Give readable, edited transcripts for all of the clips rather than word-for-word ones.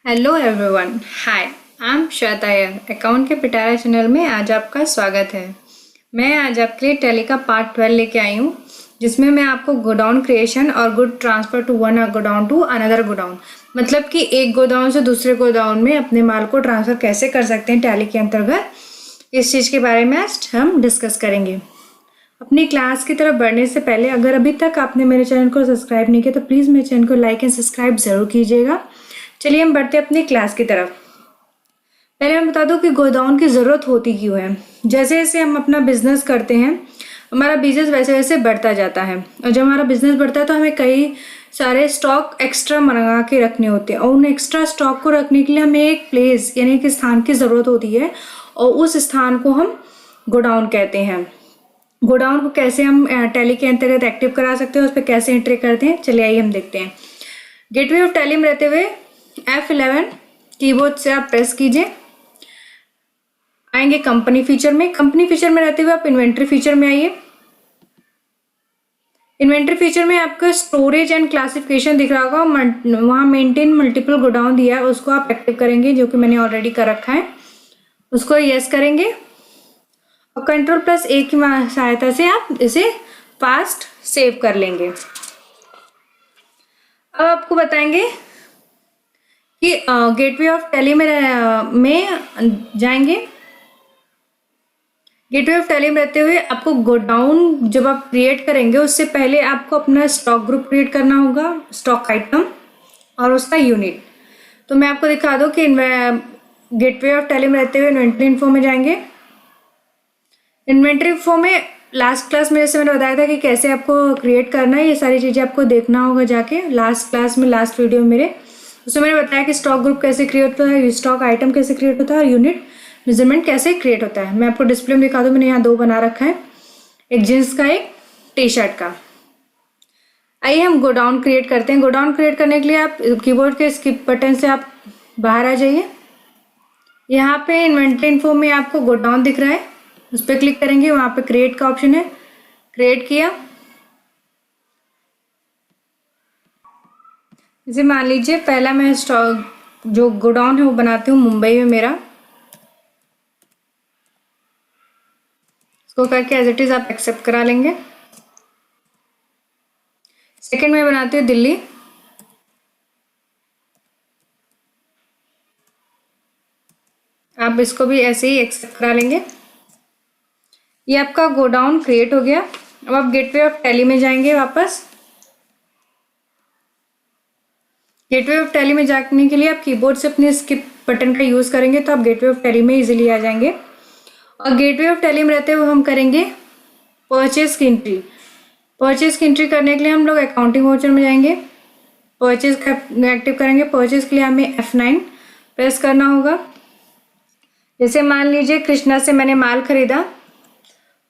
Hello everyone, hi. I am Shweta account के पिटारा channel में आज आपका स्वागत है। मैं आज आपके लिए टैली का पार्ट 12 लेके आई हूँ, जिसमें मैं आपको गोडाउन क्रिएशन और good transfer to one godown to another godown, मतलब कि एक गोडाउन से दूसरे गोडाउन में अपने माल को ट्रांसफ़र कैसे कर सकते हैं टैली के अंतर्गत, इस चीज़ के बारे में आज हम डिस्कस करेंगे। अपनी क्लास की तरफ बढ़ने से पहले अगर अभी तक आपने मेरे चैनल को सब्सक्राइब नहीं किया तो प्लीज़ मेरे चैनल को लाइक एंड सब्सक्राइब ज़रूर कीजिएगा। चलिए हम बढ़ते हैं अपनी क्लास की तरफ। पहले मैं बता दूं कि गोडाउन की ज़रूरत होती क्यों है। जैसे जैसे हम अपना बिजनेस करते हैं, हमारा बिजनेस वैसे वैसे बढ़ता जाता है, और जब हमारा बिजनेस बढ़ता है तो हमें कई सारे स्टॉक एक्स्ट्रा मंगा के रखने होते हैं, और उन एक्स्ट्रा स्टॉक को रखने के लिए हमें एक प्लेस यानी एक स्थान की ज़रूरत होती है, और उस स्थान को हम गोडाउन कहते हैं। गोडाउन को कैसे हम टैली के अंतर्गत एक्टिव करा सकते हैं, उस पर कैसे एंट्री करते हैं, चलिए आइए हम देखते हैं। गेटवे ऑफ टैली में रहते हुए F11 कीबोर्ड से आप प्रेस कीजिए। आएंगे कंपनी फीचर में। कंपनी फीचर में रहते हुए आप इन्वेंट्री फीचर में आइए। इन्वेंट्री फीचर में आपका स्टोरेज एंड क्लासिफिकेशन दिख रहा होगा, वहाँ मेंटेन मल्टीपल गोडाउन दिया है, उसको आप एक्टिव करेंगे, जो कि मैंने ऑलरेडी कर रखा है। उसको यस करेंगे और Ctrl+A की सहायता से आप इसे फास्ट सेव कर लेंगे। अब आपको बताएंगे कि गेटवे ऑफ टैली में जाएंगे। गेटवे ऑफ टैली में रहते हुए आपको गोडाउन जब आप क्रिएट करेंगे, उससे पहले आपको अपना स्टॉक ग्रुप क्रिएट करना होगा, स्टॉक आइटम और उसका यूनिट। तो मैं आपको दिखा दूँ कि गेटवे ऑफ टैली में रहते हुए इन्वेंट्री इन्फो में जाएंगे। इन्वेंट्री इन्फो में लास्ट क्लास में जैसे मैंने बताया था कि कैसे आपको क्रिएट करना है, ये सारी चीज़ें आपको देखना होगा जाके लास्ट क्लास में, लास्ट वीडियो मेरे, उसमें मैंने बताया कि स्टॉक ग्रुप कैसे क्रिएट होता है, स्टॉक आइटम कैसे क्रिएट होता है और यूनिट मेजरमेंट कैसे क्रिएट होता है। मैं आपको डिस्प्ले में दिखा दूँ, मैंने यहाँ दो बना रखा है, एक जीन्स का, एक टी शर्ट का। आइए हम गोडाउन क्रिएट करते हैं। गोडाउन क्रिएट करने के लिए आप कीबोर्ड के स्किप बटन से आप बाहर आ जाइए। यहाँ पे इन्वेंट्री इन्फो में आपको गोडाउन दिख रहा है, उस पर क्लिक करेंगे, वहाँ पे क्रिएट का ऑप्शन है, क्रिएट किया। जैसे मान लीजिए पहला मैं स्टॉक जो गोडाउन है वो बनाती हूँ मुंबई में मेरा, इसको करके एज इट इज आप एक्सेप्ट करा लेंगे। सेकंड में बनाती हूँ दिल्ली, आप इसको भी ऐसे ही एक्सेप्ट करा लेंगे। ये आपका गोडाउन क्रिएट हो गया। अब आप गेटवे ऑफ टैली में जाएंगे वापस। गेटवे ऑफ टैली में जाने के लिए आप कीबोर्ड से अपने स्किप बटन का यूज़ करेंगे, तो आप गेटवे ऑफ टैली में इजीली आ जाएंगे। और गेटवे ऑफ टैली में रहते हुए हम करेंगे परचेज की एंट्री। परचेज की एंट्री करने के लिए हम लोग अकाउंटिंग वाउचर में जाएंगे, परचेज का एक्टिव करेंगे। परचेज के लिए हमें F9 प्रेस करना होगा। जैसे मान लीजिए कृष्णा से मैंने माल खरीदा,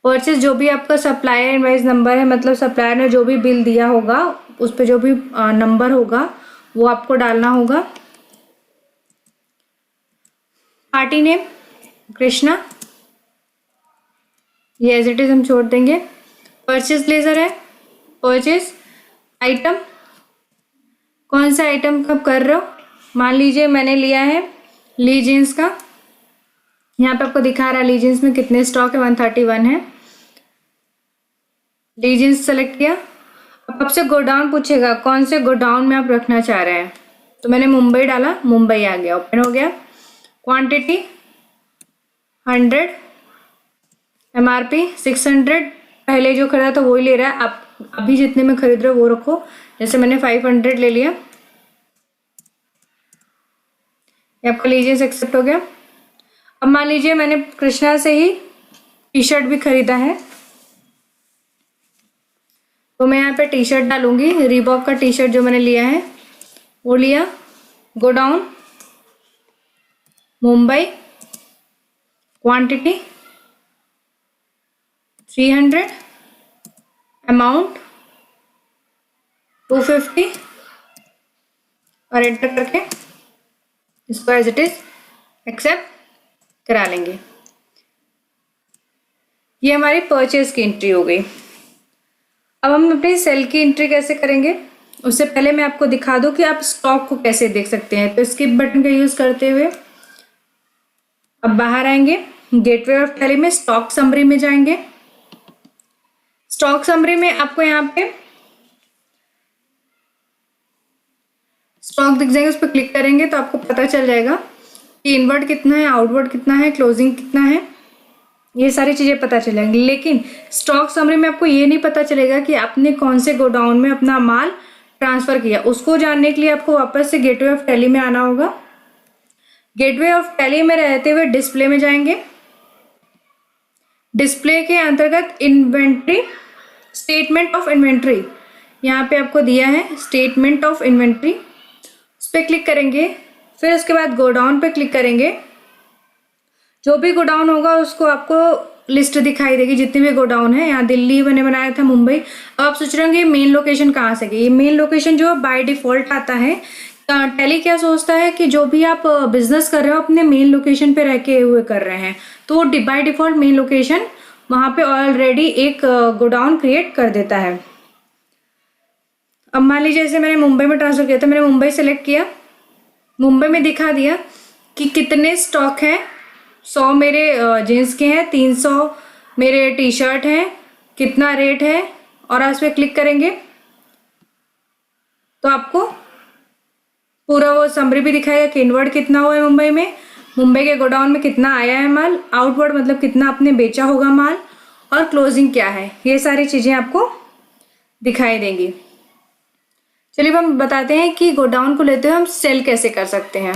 परचेज जो भी आपका सप्लायर इनवाइस नंबर है, मतलब सप्लायर ने जो भी बिल दिया होगा उस पर जो भी नंबर होगा वो आपको डालना होगा। पार्टी नेम कृष्णा, ये एज इट इज हम छोड़ देंगे। परचेज ब्लेजर है, परचेज आइटम, कौन सा आइटम कब कर रहे हो, मान लीजिए मैंने लिया है ली जीन्स का, यहाँ पे आपको दिखा रहा है ली जीन्स में कितने स्टॉक है, 131 है। ली जीन्स सेलेक्ट किया। अब आपसे गोडाउन पूछेगा कौन से गोडाउन में आप रखना चाह रहे हैं, तो मैंने मुंबई डाला, मुंबई आ गया, ओपन हो गया। क्वांटिटी 100, MRP 600, पहले जो खरीदा था वही ले रहा है, आप अभी जितने में खरीद रहे हो वो रखो। जैसे मैंने 500 ले लिया, ये आपका लीजिए एक्सेप्ट हो गया। अब मान लीजिए मैंने कृष्णा से ही टी शर्ट भी खरीदा है, तो मैं यहाँ पे टी शर्ट डालूंगी, रीबॉक का टी शर्ट जो मैंने लिया है वो लिया। गोडाउन मुंबई, क्वांटिटी 300, अमाउंट 250 और एंटर करके इसको एज इट इज एक्सेप्ट करा लेंगे। ये हमारी परचेज की एंट्री हो गई। अब हम अपनी सेल की एंट्री कैसे करेंगे, उससे पहले मैं आपको दिखा दूं कि आप स्टॉक को कैसे देख सकते हैं। तो स्किप बटन का यूज करते हुए अब बाहर आएंगे, गेटवे ऑफ टैली में स्टॉक समरी में जाएंगे। स्टॉक समरी में आपको यहाँ पे स्टॉक दिख जाएगा, उस पर क्लिक करेंगे तो आपको पता चल जाएगा कि इनवर्ड कितना है, आउटवर्ड कितना है, क्लोजिंग कितना है, ये सारी चीजें पता चल जाएंगी। लेकिन स्टॉक समरी में आपको ये नहीं पता चलेगा कि आपने कौन से गोडाउन में अपना माल ट्रांसफर किया। उसको जानने के लिए आपको वापस से गेटवे ऑफ टैली में आना होगा। गेटवे ऑफ टैली में रहते हुए डिस्प्ले में जाएंगे। डिस्प्ले के अंतर्गत इन्वेंट्री, स्टेटमेंट ऑफ इन्वेंट्री, यहाँ पे आपको दिया है स्टेटमेंट ऑफ इन्वेंट्री, उस पर क्लिक करेंगे। फिर उसके बाद गोडाउन पे क्लिक करेंगे। जो भी गोडाउन होगा उसको आपको लिस्ट दिखाई देगी, जितने भी गोडाउन है। यहाँ दिल्ली मैंने बनाया था, मुंबई। अब आप सोच रहे होंगे मेन लोकेशन कहाँ से गई। ये मेन लोकेशन जो बाय डिफॉल्ट आता है। टैली क्या सोचता है कि जो भी आप बिजनेस कर रहे हो अपने मेन लोकेशन पे रह के हुए कर रहे हैं, तो बाय डिफॉल्ट मेन लोकेशन वहाँ पे ऑलरेडी एक गोडाउन क्रिएट कर देता है। अब मान लीजिए जैसे मैंने मुंबई में ट्रांसफर किया था, मैंने मुंबई सेलेक्ट किया, मुंबई में दिखा दिया कि कितने स्टॉक हैं। 100 मेरे जीन्स के हैं, 300 मेरे टी शर्ट हैं, कितना रेट है, और आप इस पर क्लिक करेंगे तो आपको पूरा वो समरी भी दिखाएगा कि इनवर्ड कितना हुआ है मुंबई में, मुंबई के गोडाउन में कितना आया है माल, आउटवर्ड मतलब कितना आपने बेचा होगा माल, और क्लोजिंग क्या है। ये सारी चीज़ें आपको दिखाई देंगी। चलिए अब हम बताते हैं कि गोडाउन को लेते हुए हम सेल कैसे कर सकते हैं।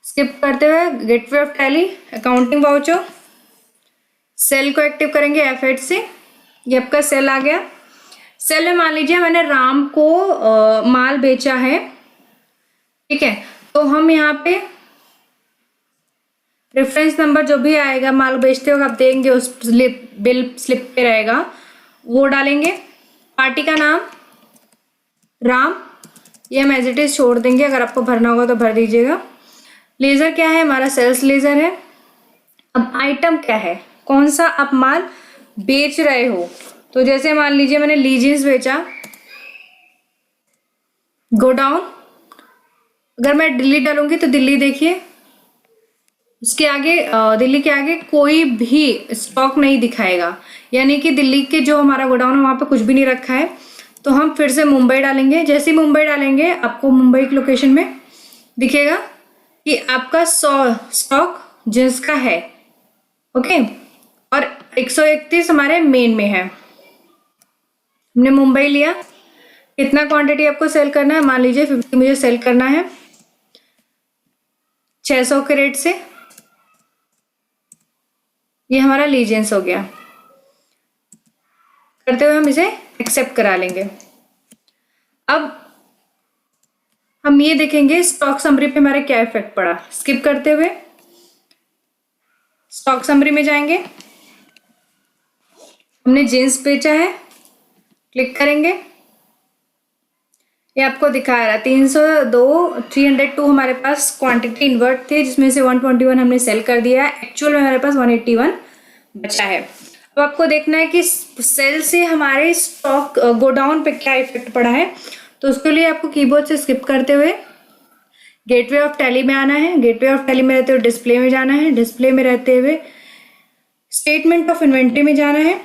स्किप करते हुए gateway of Tally, accounting voucher, sale को एक्टिव करेंगे F8 से। ये आपका सेल आ गया। सेल में मान लीजिए मैंने राम को माल बेचा है, ठीक है। तो हम यहाँ पे रेफरेंस नंबर जो भी आएगा माल बेचते वक्त आप देंगे, उस बिल स्लिप पे रहेगा, वो डालेंगे। पार्टी का नाम राम, ये हम एज इट इज छोड़ देंगे, अगर आपको भरना होगा तो भर दीजिएगा। लेजर क्या है, हमारा सेल्स लेजर है। अब आइटम क्या है, कौन सा आप माल बेच रहे हो। तो जैसे मान लीजिए मैंने लीजिंस बेचा, गोडाउन, अगर मैं दिल्ली डालूंगी तो दिल्ली देखिए, उसके आगे दिल्ली के आगे कोई भी स्टॉक नहीं दिखाएगा, यानी कि दिल्ली के जो हमारा गोडाउन है वहाँ पे कुछ भी नहीं रखा है। तो हम फिर से मुंबई डालेंगे। जैसे ही मुंबई डालेंगे आपको मुंबई की लोकेशन में दिखेगा कि आपका 100 स्टॉक जिसका है, ओके, और 131 हमारे मेन में है। हमने मुंबई लिया, कितना क्वांटिटी आपको सेल करना है, मान लीजिए 50 मुझे सेल करना है 600 के रेट से। ये हमारा लीजेंस हो गया। करते हुए हम इसे एक्सेप्ट करा लेंगे। अब हम ये देखेंगे स्टॉक समरी पे हमारा क्या इफेक्ट पड़ा। स्किप करते हुए स्टॉक समरी में जाएंगे। हमने जींस बेचा है, क्लिक करेंगे, ये आपको दिखा रहा है 302 हमारे पास क्वांटिटी इन्वर्ट थे, जिसमें से 121 हमने सेल कर दिया है। एक्चुअल में हमारे पास 181 बचा है। अब आपको देखना है कि सेल से हमारे स्टॉक गोडाउन पे क्या इफेक्ट पड़ा है। तो उसके लिए आपको कीबोर्ड से स्किप करते हुए गेटवे ऑफ टैली में आना है। गेटवे ऑफ टैली में रहते हुए डिस्प्ले में जाना है। डिस्प्ले में रहते हुए स्टेटमेंट ऑफ इन्वेंट्री में जाना है।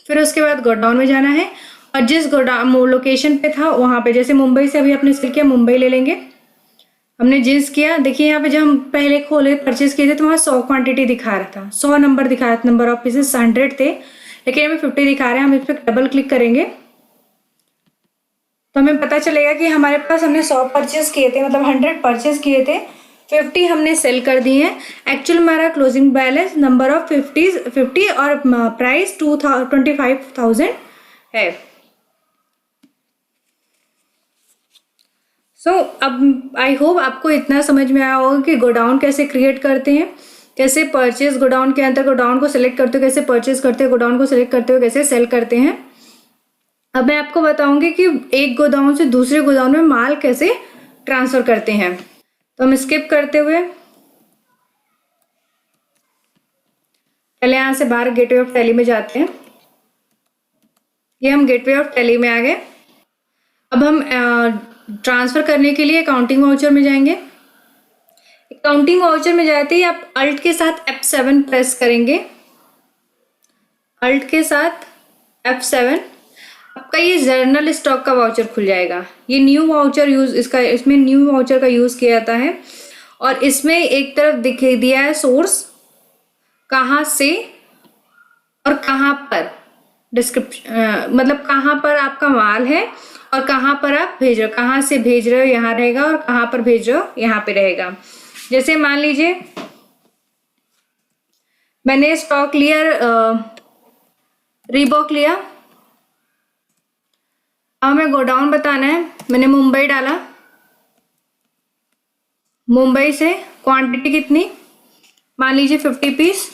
फिर उसके बाद गोडाउन में जाना है, और जिस गोडाउन लोकेशन पे था वहाँ पे, जैसे मुंबई से अभी आपने सेल किया, मुंबई ले लेंगे। हमने जींस किया, देखिए यहाँ पे जब हम पहले खोले परचेज किए थे तो वहाँ 100 क्वांटिटी दिखा रहा था, 100 नंबर दिखा रहा था, नंबर ऑफ पीसेस 100 थे, लेकिन हमें 50 दिखा रहे हैं। हम इस पर डबल क्लिक करेंगे तो हमें पता चलेगा कि हमारे पास हमने 100 परचेज किए थे, मतलब 100 परचेज किए थे, 50 हमने सेल कर दिए हैं। एक्चुअल हमारा क्लोजिंग बैलेंस नंबर ऑफ 50 और प्राइस 25,000 है। अब आई होप आपको इतना समझ में आया होगा कि गोडाउन कैसे क्रिएट करते हैं, कैसे परचेज गोडाउन के अंदर गोडाउन को सिलेक्ट करते हो, कैसे परचेज करते हो, गोडाउन को सिलेक्ट करते हो, कैसे सेल करते हैं। अब मैं आपको बताऊंगी कि एक गोडाउन से दूसरे गोडाउन में माल कैसे ट्रांसफर करते हैं। तो हम स्किप करते हुए पहले यहाँ से बाहर गेटवे ऑफ टैली में जाते हैं। ये हम गेटवे ऑफ टैली में आ गए। अब हम ट्रांसफ़र करने के लिए अकाउंटिंग वाउचर में जाएंगे। अकाउंटिंग वाउचर में जाते ही आप अल्ट के साथ F7 प्रेस करेंगे। अल्ट के साथ F7, आपका ये जर्नल स्टॉक का वाउचर खुल जाएगा। ये न्यू वाउचर इसमें न्यू वाउचर का यूज़ किया जाता है और इसमें एक तरफ दिखे दिया है सोर्स, कहाँ से और कहाँ पर, डिस्क्रिप्शन मतलब कहाँ पर आपका माल है और कहाँ पर आप भेज रहे हो, कहाँ से भेज रहे हो यहाँ रहेगा और कहाँ पर भेज रहे हो यहाँ पे रहेगा। जैसे मान लीजिए मैंने स्टॉक लिया, रीबॉक लिया, अब हमें गोडाउन बताना है। मैंने मुंबई डाला, मुंबई से क्वांटिटी कितनी, मान लीजिए 50 पीस।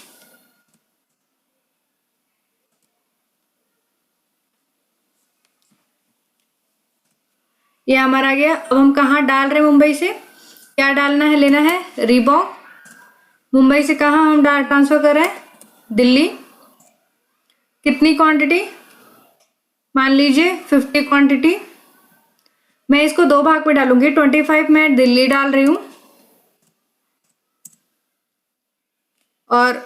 ये हमारा आ गया। अब हम कहाँ डाल रहे हैं मुंबई से, क्या डालना है, लेना है रीबॉक। मुंबई से कहाँ हम ट्रांसफ़र कर रहे हैं, दिल्ली। कितनी क्वांटिटी, मान लीजिए 50 क्वांटिटी। मैं इसको दो भाग में डालूंगी, 25 मैं दिल्ली डाल रही हूँ और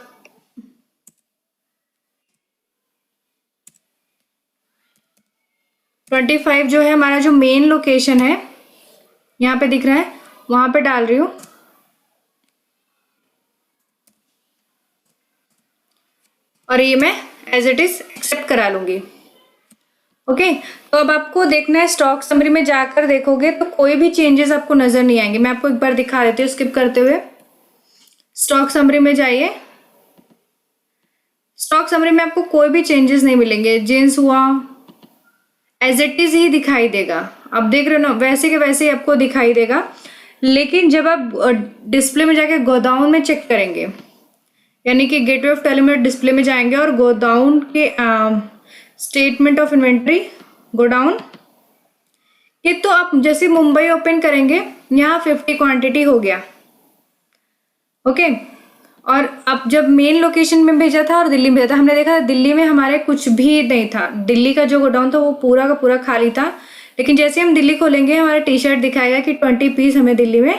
25 जो है हमारा जो मेन लोकेशन है यहाँ पे दिख रहा है, वहाँ पे डाल रही हूँ। और ये मैं एज इट इज एक्सेप्ट करा लूंगी। ओके, तो अब आपको देखना है, स्टॉक समरी में जाकर देखोगे तो कोई भी चेंजेस आपको नजर नहीं आएंगे। मैं आपको एक बार दिखा देती हूँ स्किप करते हुए। स्टॉक समरी में जाइए, स्टॉक समरी में आपको कोई भी चेंजेस नहीं मिलेंगे। जींस हुआ एज इट इज ही दिखाई देगा, आप देख रहे हो ना, वैसे के वैसे ही आपको दिखाई देगा। लेकिन जब आप डिस्प्ले में जाके गोडाउन में चेक करेंगे, यानी कि गेटवे ऑफ टैली में डिस्प्ले में जाएंगे और गोडाउन के स्टेटमेंट ऑफ इन्वेंट्री गोडाउन, ये तो आप जैसे मुंबई ओपन करेंगे, यहाँ 50 क्वांटिटी हो गया। ओके, और अब जब मेन लोकेशन में भेजा था और दिल्ली में भेजा था, हमने देखा था दिल्ली में हमारे कुछ भी नहीं था। दिल्ली का जो गोडाउन था वो पूरा का पूरा खाली था। लेकिन जैसे हम दिल्ली खोलेंगे, हमारा टी शर्ट दिखाएगा कि 20 पीस हमें दिल्ली में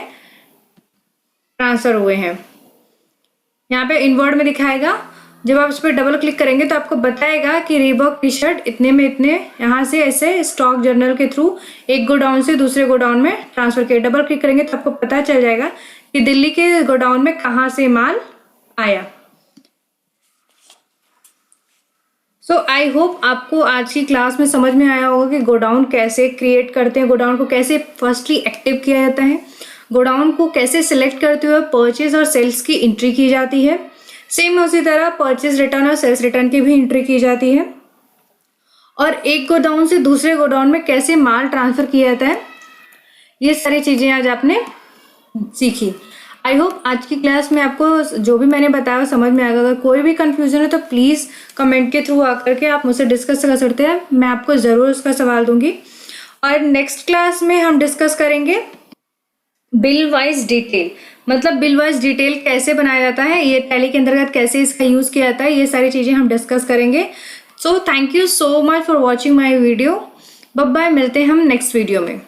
ट्रांसफ़र हुए हैं। यहाँ पे इनवर्ड में दिखाएगा। जब आप उस पर डबल क्लिक करेंगे तो आपको बताएगा कि रीबॉक टी शर्ट इतने में इतने यहाँ से ऐसे स्टॉक जर्नल के थ्रू एक गोडाउन से दूसरे गोडाउन में ट्रांसफ़र किया। डबल क्लिक करेंगे तो आपको पता चल जाएगा कि दिल्ली के गोडाउन में कहाँ से माल आया। सो आई होप आपको आज की क्लास में समझ में आया होगा कि गोडाउन कैसे क्रिएट करते हैं, गोडाउन को कैसे फर्स्टली एक्टिव किया जाता है, गोडाउन को कैसे सिलेक्ट करते हुए परचेज और सेल्स की एंट्री की जाती है। सेम उसी तरह परचेज रिटर्न और सेल्स रिटर्न की भी एंट्री की जाती है। और एक गोडाउन से दूसरे गोडाउन में कैसे माल ट्रांसफ़र किया जाता है, ये सारी चीज़ें आज आपने सीखी। आई होप आज की क्लास में आपको जो भी मैंने बताया समझ में आएगा। अगर कोई भी कंफ्यूजन है तो प्लीज़ कमेंट के थ्रू आकर के आप मुझसे डिस्कस कर सकते हैं, मैं आपको ज़रूर उसका सवाल दूंगी। और नेक्स्ट क्लास में हम डिस्कस करेंगे बिल वाइज डिटेल, मतलब बिल वाइज डिटेल कैसे बनाया जाता है, ये टैली के अंतर्गत कैसे इसका यूज़ किया जाता है, ये सारी चीज़ें हम डिस्कस करेंगे। So thank you so much for watching my video. Bye bye, मिलते हैं हम नेक्स्ट वीडियो में।